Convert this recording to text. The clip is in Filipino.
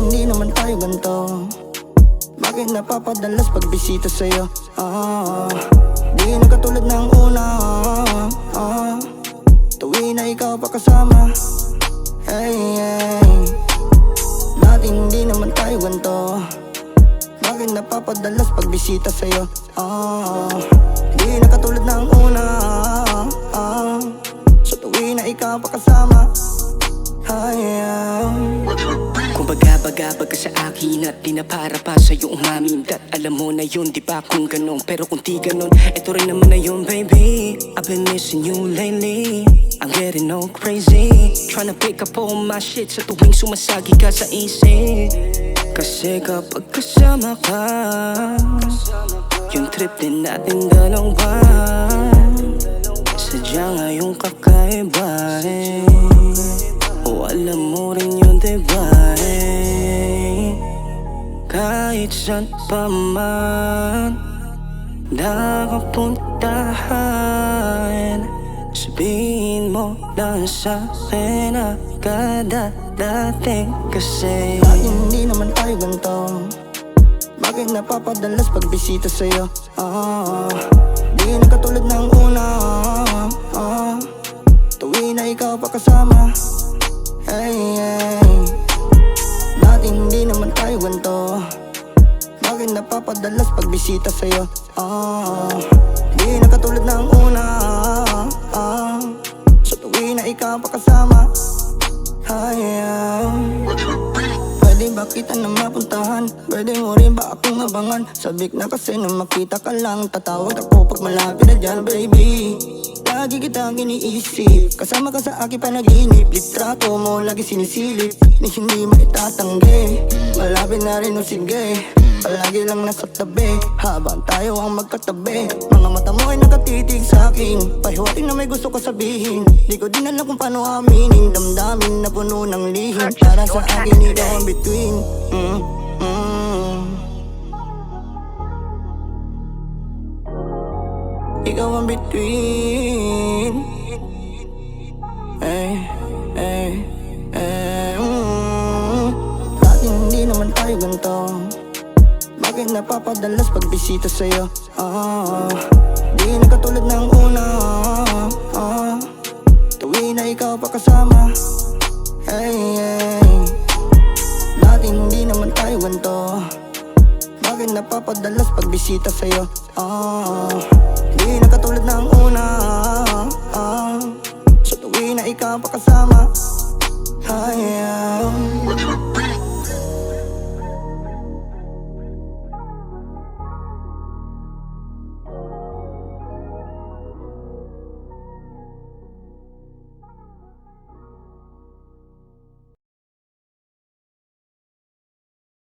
hindi naman tayo ganito? Bakit napapadalas pag bisita sa'yo? Di na katulad ng una. Tuwi na ikaw pa kasama. Hey, hey. Dati hindi naman tayo ganito. Bakit napapadalas pag bisita sa'yo? Di na katulad ng una. Sa tuwi na ikaw pa kasama. Hey, hey. Kung bagabagabag ka sa akin at di na para pa sa'yo umamin. Dat alam mo na yun, di ba kung ganon? Pero kung di ganon, eto rin naman na yun, baby. I've been missing you lately, I'm getting all crazy. Tryna pick up all my shit sa tuwing sumasagi ka sa isip. Kasi kapag kasama ka, yung trip din natin dalawa. Sadya ngayong kakaiba eh. O alam mo rin yun, diba eh? Kahit saan pa man nakapuntahan, sabihin mo lang sa'kin na kadadating kasi. Bakit hindi naman tayo ganito? Bakit napapadalas pag bisita sa'yo? Di na katulad ng una. Tuwi na ikaw pa kasama. Hey, hey. Dati hindi naman tayo ganito. Bakit napapadalas pag bisita sa'yo? Di na katulad ng una. Sa tuwi na ikaw pa kasama. Hey, hey. Pwede ba kita na mapuntahan? Pwede mo rin ba akong abangan? Sabik na kasi nung makita ka lang, tatawag ako pag malapit na dyan, baby. Lagi kitang iniisip, kasama ka sa aking panaginip. Litrato mo lagi sinisilip, ni hindi maitatanggi. Malapit na rin o sige, palagi lang nasa tabi, habang tayo ang magkatabi. Mga mata mo ay nakatitig sa'kin, pahiwating na may gusto ko sabihin. Di ko din alam kung paano aminin, damdamin na puno ng lihim. Para sa akin ikaw ang between. Ikaw ang between. Hey, hey, hey. Dati hindi naman tayo ganito. Bakit napapadalas pag bisita sa'yo? Di na katulad ng una. Tuwi na ikaw pa kasama. Hey, hey. Dati hindi naman tayo ganito. Bakit napapadalas pag bisita sa'yo? Di na katulad ng una. Sa tuwi na ikaw pa kasama. Hey,